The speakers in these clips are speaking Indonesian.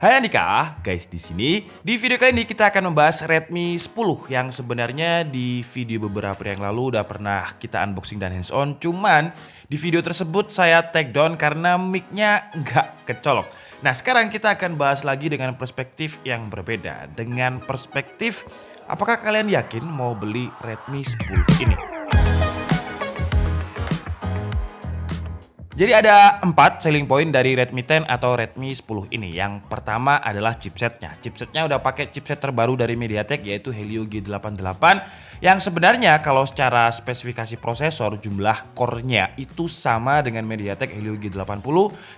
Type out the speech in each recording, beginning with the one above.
Hai Andika, guys di sini. Di video kali ini kita akan membahas Redmi 10 yang sebenarnya di video beberapa hari yang lalu udah pernah kita unboxing dan hands on. Cuman di video tersebut saya take down karena mic-nya nggak kecolok. Nah sekarang kita akan bahas lagi dengan perspektif yang berbeda. Dengan perspektif apakah kalian yakin mau beli Redmi 10 ini? Jadi ada 4 selling point dari Redmi 10 atau Redmi 10 ini. Yang pertama adalah chipsetnya. Chipsetnya udah pakai chipset terbaru dari MediaTek yaitu Helio G88 yang sebenarnya kalau secara spesifikasi prosesor jumlah core-nya itu sama dengan MediaTek Helio G80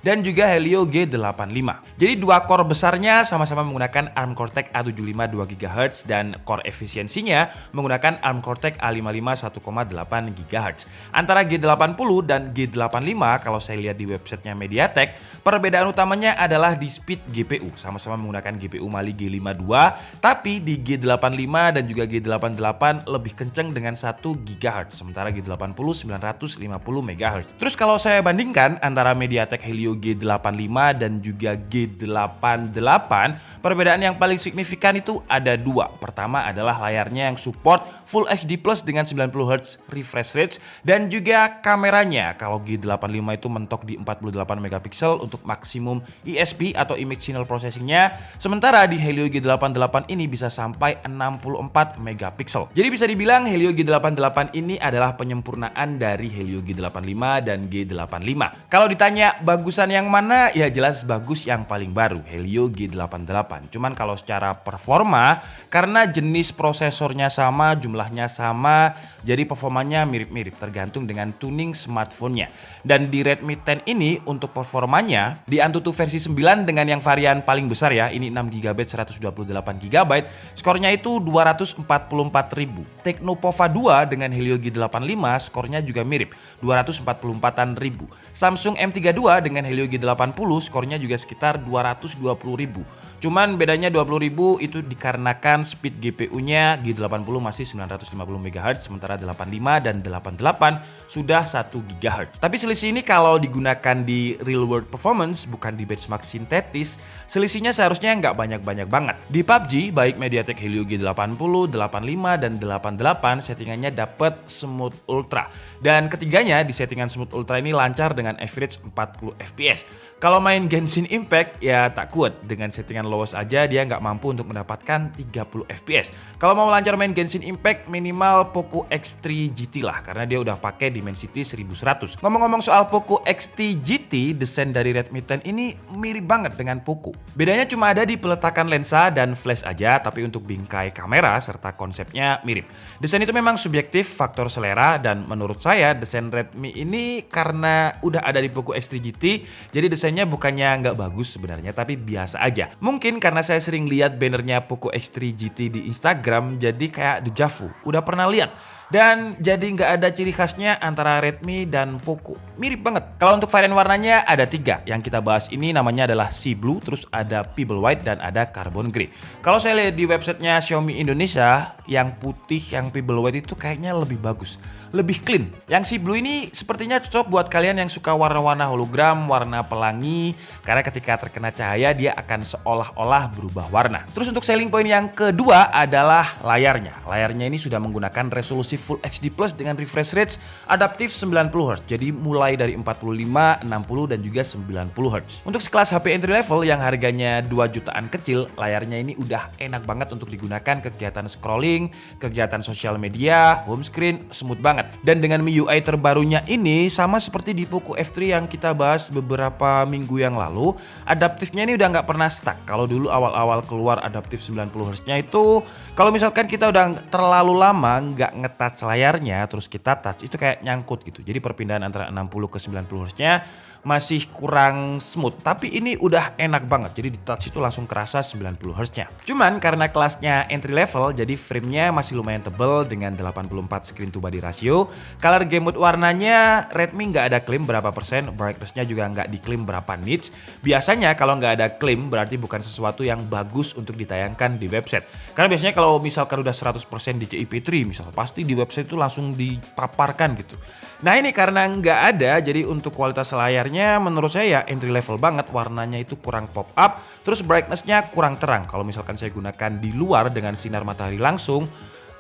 dan juga Helio G85. Jadi dua core besarnya sama-sama menggunakan ARM Cortex A75 2GHz dan core efisiensinya menggunakan ARM Cortex A55 1,8 GHz. Antara G80 dan G85 kalau saya lihat di websitenya MediaTek, perbedaan utamanya adalah di speed GPU. Sama-sama menggunakan GPU Mali G52, tapi di G85 dan juga G88 lebih kenceng dengan 1 GHz, sementara G80 950 MHz. Terus kalau saya bandingkan antara MediaTek Helio G85 dan juga G88, perbedaan yang paling signifikan itu ada dua. Pertama adalah layarnya yang support Full HD Plus dengan 90Hz refresh rate dan juga kameranya. Kalau G85 itu mentok di 48 megapiksel untuk maksimum ISP atau image signal processingnya, sementara di Helio G88 ini bisa sampai 64 megapiksel. Jadi bisa dibilang Helio G88 ini adalah penyempurnaan dari Helio G85 dan G85. Kalau ditanya bagusan yang mana, ya jelas bagus yang paling baru, Helio G88. Cuman kalau secara performa, karena jenis prosesornya sama, jumlahnya sama, jadi performanya mirip-mirip tergantung dengan tuning smartphone-nya. Dan di Redmi 10 ini untuk performanya di Antutu versi 9 dengan yang varian paling besar ya, ini 6GB 128GB, skornya itu 244.000. Tecnopova 2 dengan Helio G85 skornya juga mirip, 244.000. Samsung M32 dengan Helio G80 skornya juga sekitar 220.000. Cuman bedanya 20.000 itu dikarenakan speed GPU-nya G80 masih 950 MHz sementara 85 dan 88 sudah 1 GHz. Tapi selisih ini kalau digunakan di real world performance, bukan di benchmark sintetis, selisihnya seharusnya nggak banyak-banyak banget. Di PUBG, baik MediaTek Helio G80, 85, dan 88 settingannya dapat Smooth Ultra. Dan ketiganya di settingan Smooth Ultra ini lancar dengan average 40 fps. Kalau main Genshin Impact ya tak kuat, dengan settingan lowest aja dia nggak mampu untuk mendapatkan 30 fps. Kalau mau lancar main Genshin Impact minimal Poco X3 GT lah, karena dia udah pakai Dimensity 1100. Ngomong-ngomong soal Poco X3 GT, desain dari Redmi 10 ini mirip banget dengan Poco. Bedanya cuma ada di peletakan lensa dan flash aja, tapi untuk bingkai kamera serta konsepnya mirip. Desain itu memang subjektif, faktor selera, dan menurut saya desain Redmi ini karena udah ada di Poco X3 GT, jadi desainnya bukannya nggak bagus sebenarnya, tapi biasa aja. Mungkin karena saya sering lihat bannernya Poco X3 GT di Instagram, jadi kayak deja vu, udah pernah lihat. Dan jadi nggak ada ciri khasnya antara Redmi dan Poco. Mirip banget. Kalau untuk varian warnanya ada 3. Yang kita bahas ini namanya adalah Sea Blue, terus ada Pebble White, dan ada Carbon Grey. Kalau saya lihat di websitenya Xiaomi Indonesia, yang putih, yang Pebble White itu kayaknya lebih bagus, lebih clean. Yang Sea Blue ini sepertinya cocok buat kalian yang suka warna-warna hologram, warna pelangi, karena ketika terkena cahaya dia akan seolah-olah berubah warna. Terus untuk selling point yang kedua adalah layarnya. Layarnya ini sudah menggunakan resolusi Full HD Plus dengan refresh rate adaptif 90Hz. Jadi mulai dari 45, 60, dan juga 90Hz. Untuk sekelas HP entry level yang harganya 2 jutaan kecil, layarnya ini udah enak banget untuk digunakan kegiatan scrolling, kegiatan sosial media, home screen, smooth banget. Dan dengan MIUI terbarunya ini sama seperti di Poco F3 yang kita bahas beberapa minggu yang lalu, adaptifnya ini udah nggak pernah stuck. Kalau dulu awal-awal keluar adaptif 90Hz-nya itu, kalau misalkan kita udah terlalu lama nggak nge-touch layarnya, terus kita touch, itu kayak nyangkut gitu. Jadi perpindahan antara 60 ke 90Hz-nya masih kurang smooth, tapi ini udah enak banget. Jadi di touch itu langsung kerasa 90Hz-nya. Cuman karena kelasnya entry level, jadi frame-nya masih lumayan tebel dengan 84 screen to body ratio. Color gamut warnanya Redmi nggak ada klaim berapa persen, brightness-nya juga nggak diklaim berapa nits. Biasanya kalau nggak ada klaim berarti bukan sesuatu yang bagus untuk ditayangkan di website. Karena biasanya kalau misalkan udah 100% di CIP3 misal, pasti di website itu langsung dipaparkan gitu. Nah ini karena nggak ada, jadi untuk kualitas layarnya speakernya menurut saya ya entry level banget, warnanya itu kurang pop up, terus brightness-nya kurang terang. Kalau misalkan saya gunakan di luar dengan sinar matahari langsung,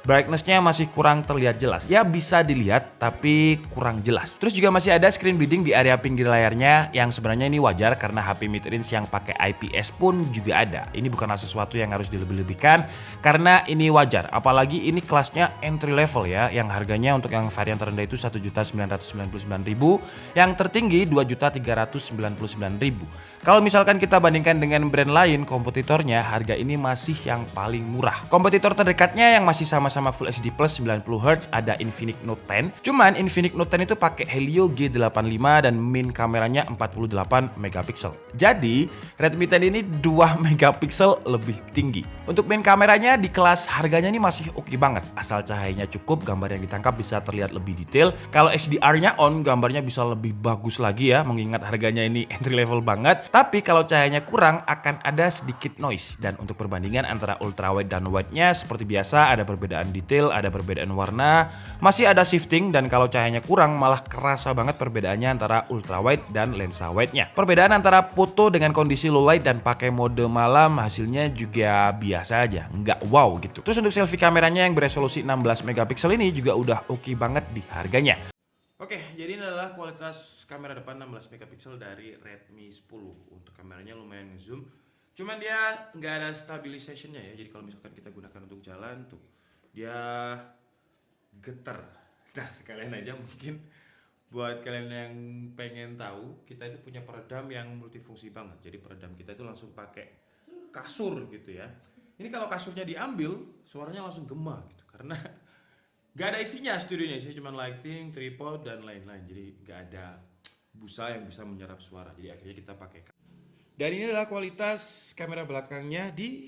brightness-nya masih kurang terlihat jelas. Ya bisa dilihat tapi kurang jelas. Terus juga masih ada screen bleeding di area pinggir layarnya yang sebenarnya ini wajar karena HP mid-range yang pakai IPS pun juga ada. Ini bukanlah sesuatu yang harus dilebih-lebihkan karena ini wajar. Apalagi ini kelasnya entry level ya, yang harganya untuk yang varian terendah itu 1.999.000, yang tertinggi 2.399.000. Kalau misalkan kita bandingkan dengan brand lain kompetitornya, harga ini masih yang paling murah. Kompetitor terdekatnya yang masih sama-sama Full HD Plus 90Hz ada Infinix Note 10. Cuman Infinix Note 10 itu pakai Helio G85 dan main kameranya 48 megapiksel. Jadi Redmi 10 ini 2 megapiksel lebih tinggi. Untuk main kameranya di kelas harganya ini masih oke banget. Asal cahayanya cukup, gambar yang ditangkap bisa terlihat lebih detail. Kalau HDR-nya on, gambarnya bisa lebih bagus lagi ya, mengingat harganya ini entry level banget. Tapi kalau cahayanya kurang akan ada sedikit noise. Dan untuk perbandingan antara ultrawide dan wide-nya seperti biasa ada perbedaan detail, ada perbedaan warna, masih ada shifting, dan kalau cahayanya kurang malah kerasa banget perbedaannya antara ultrawide dan lensa wide-nya. Perbedaan antara foto dengan kondisi low light dan pakai mode malam hasilnya juga biasa aja, nggak wow gitu. Terus untuk selfie kameranya yang beresolusi 16 megapiksel ini juga udah oke banget di harganya. Oke, jadi ini adalah kualitas kamera depan 16 megapiksel dari Redmi 10. Untuk kameranya lumayan ngezoom. Cuman dia nggak ada stabilization-nya ya. Jadi kalau misalkan kita gunakan untuk jalan tuh, dia getar. Nah, sekalian aja mungkin buat kalian yang pengen tahu, kita itu punya peredam yang multifungsi banget. Jadi peredam kita itu langsung pakai kasur gitu ya. Ini kalau kasurnya diambil, suaranya langsung gema gitu. Karena gak ada isinya studionya, isinya cuma lighting, tripod, dan lain-lain. Jadi gak ada busa yang bisa menyerap suara. Jadi akhirnya kita pakai. Dan ini adalah kualitas kamera belakangnya di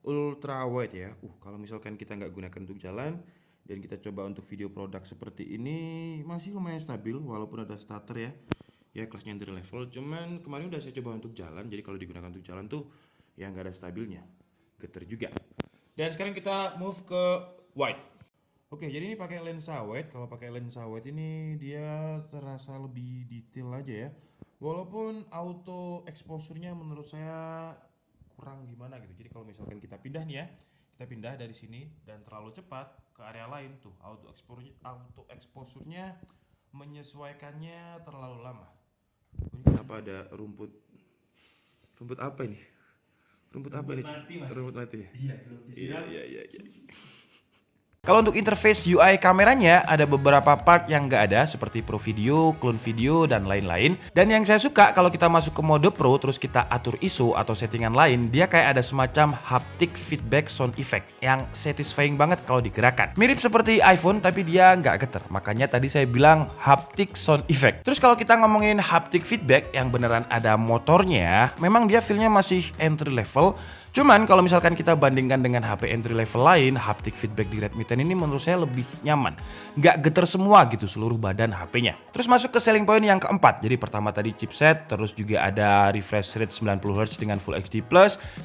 ultra wide ya. Kalau misalkan kita nggak gunakan untuk jalan dan kita coba untuk video produk seperti ini, masih lumayan stabil walaupun ada stutter ya. Ya kelasnya entry level. Cuman kemarin udah saya coba untuk jalan. Jadi kalau digunakan untuk jalan tuh ya nggak ada stabilnya, getar juga. Dan sekarang kita move ke wide. Oke, jadi ini pakai lensa wide. Kalau pakai lensa wide ini dia terasa lebih detail aja ya. Walaupun auto exposure-nya menurut saya kurang gimana gitu. Jadi kalau misalkan kita pindah nih ya, kita pindah dari sini dan terlalu cepat ke area lain tuh, auto exposure-nya menyesuaikannya terlalu lama. Kenapa ada rumput? Rumput apa ini? Rumput apa ini? Rumput mati. Iya. Kalau untuk interface UI kameranya ada beberapa part yang nggak ada seperti Pro Video, Clone Video, dan lain-lain. Dan yang saya suka kalau kita masuk ke mode Pro terus kita atur ISO atau settingan lain, dia kayak ada semacam haptic feedback sound effect yang satisfying banget kalau digerakkan. Mirip seperti iPhone tapi dia nggak getar. Makanya tadi saya bilang haptic sound effect. Terus kalau kita ngomongin haptic feedback yang beneran ada motornya, memang dia feel-nya masih entry level. Cuman kalau misalkan kita bandingkan dengan HP entry level lain, haptic feedback di Redmi 10 ini menurut saya lebih nyaman. Nggak getar semua gitu seluruh badan HP-nya. Terus masuk ke selling point yang keempat. Jadi pertama tadi chipset, terus juga ada refresh rate 90Hz dengan Full HD+,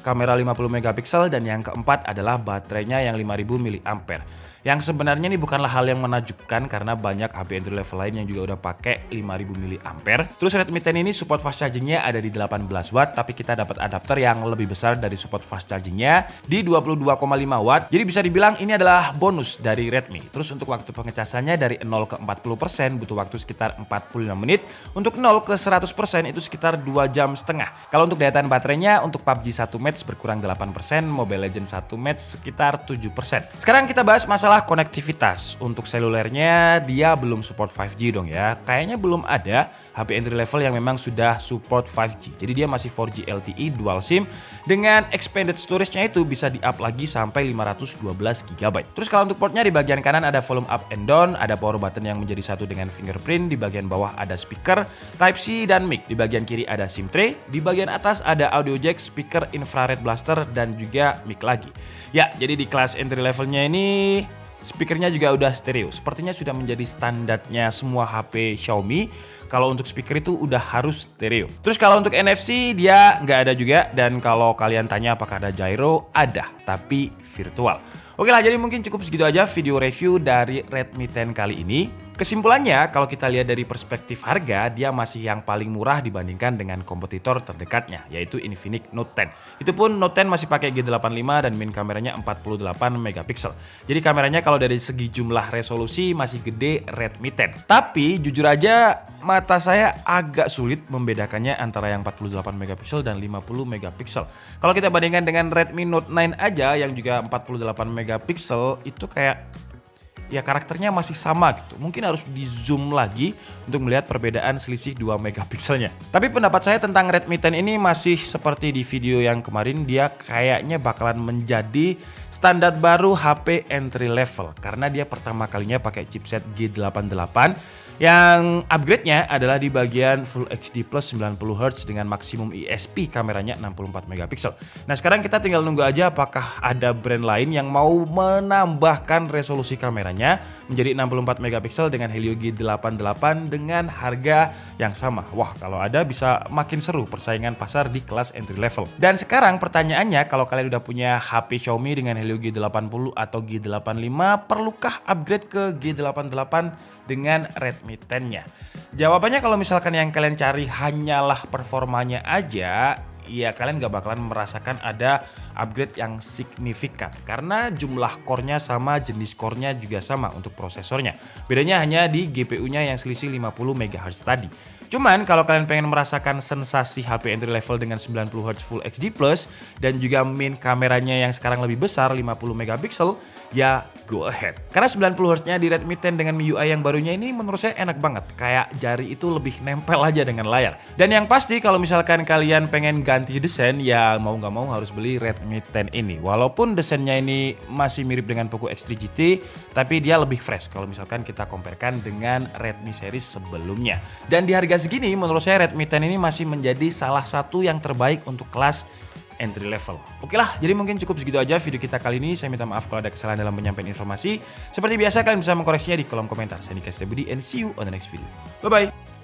kamera 50 megapiksel, dan yang keempat adalah baterainya yang 5000 mAh. Yang sebenarnya ini bukanlah hal yang menakjubkan karena banyak HP entry level lain yang juga udah pakai 5000 mAh. Terus Redmi 10 ini support fast chargingnya ada di 18 watt, tapi kita dapat adapter yang lebih besar dari support fast chargingnya di 22,5 watt. Jadi bisa dibilang ini adalah bonus dari Redmi. Terus untuk waktu pengecasannya dari 0 ke 40% butuh waktu sekitar 45 menit. Untuk 0 ke 100% itu sekitar 2 jam setengah. Kalau untuk daya tahan baterainya untuk PUBG 1 match berkurang 8%, Mobile Legends 1 match sekitar 7%. Sekarang kita bahas masalah konektivitas. Untuk selulernya dia belum support 5G dong ya. Kayaknya belum ada HP entry level yang memang sudah support 5G. Jadi dia masih 4G LTE dual SIM dengan expanded storage-nya itu bisa di-up lagi sampai 512 GB. Terus kalau untuk portnya di bagian kanan ada volume up and down, ada power button yang menjadi satu dengan fingerprint, di bagian bawah ada speaker, Type-C dan mic, di bagian kiri ada SIM tray, di bagian atas ada audio jack, speaker, infrared blaster, dan juga mic lagi. Ya, jadi di kelas entry levelnya ini speakernya juga udah stereo. Sepertinya sudah menjadi standarnya semua HP Xiaomi. Kalau untuk speaker itu udah harus stereo. Terus kalau untuk NFC dia nggak ada juga, dan kalau kalian tanya apakah ada gyro, ada, tapi virtual. Oke lah, jadi mungkin cukup segitu aja video review dari Redmi 10 kali ini. Kesimpulannya, kalau kita lihat dari perspektif harga, dia masih yang paling murah dibandingkan dengan kompetitor terdekatnya, yaitu Infinix Note 10. Itu pun Note 10 masih pakai G85 dan main kameranya 48 megapiksel. Jadi kameranya kalau dari segi jumlah resolusi masih gede Redmi 10. Tapi jujur aja, mata saya agak sulit membedakannya antara yang 48 megapiksel dan 50 megapiksel. Kalau kita bandingkan dengan Redmi Note 9 aja yang juga 48 megapiksel, itu kayak ya karakternya masih sama gitu. Mungkin harus di zoom lagi untuk melihat perbedaan selisih 2 megapikselnya. Tapi pendapat saya tentang Redmi 10 ini masih seperti di video yang kemarin, dia kayaknya bakalan menjadi standar baru HP entry level karena dia pertama kalinya pakai chipset G88 yang upgrade-nya adalah di bagian Full HD Plus 90Hz dengan maksimum ISP kameranya 64 megapiksel. Nah, sekarang kita tinggal nunggu aja apakah ada brand lain yang mau menambahkan resolusi kameranya menjadi 64 megapiksel dengan Helio G88 dengan harga yang sama. Wah, kalau ada bisa makin seru persaingan pasar di kelas entry level. Dan sekarang pertanyaannya, kalau kalian udah punya HP Xiaomi dengan Helio G80 atau G85, perlukah upgrade ke G88 dengan Redmi 10-nya? Jawabannya kalau misalkan yang kalian cari hanyalah performanya aja, ya kalian gak bakalan merasakan ada upgrade yang signifikan karena jumlah core-nya sama, jenis core-nya juga sama untuk prosesornya. Bedanya hanya di GPU-nya yang selisih 50 MHz tadi. Cuman kalau kalian pengen merasakan sensasi HP entry level dengan 90Hz Full HD Plus dan juga main kameranya yang sekarang lebih besar 50 megapiksel, ya go ahead. Karena 90Hz-nya di Redmi 10 dengan MIUI yang barunya ini menurut saya enak banget. Kayak jari itu lebih nempel aja dengan layar. Dan yang pasti kalau misalkan kalian pengen ganti desain, ya mau nggak mau harus beli Redmi 10 ini. Walaupun desainnya ini masih mirip dengan Poco X3 GT, tapi dia lebih fresh kalau misalkan kita comparekan dengan Redmi series sebelumnya. Dan di harga segini menurut saya Redmi 10 ini masih menjadi salah satu yang terbaik untuk kelas entry level. Oke lah, jadi mungkin cukup segitu aja video kita kali ini. Saya minta maaf kalau ada kesalahan dalam penyampaian informasi. Seperti biasa kalian bisa mengkoreksinya di kolom komentar. Saya Nika Setiabudi and see you on the next video. Bye bye.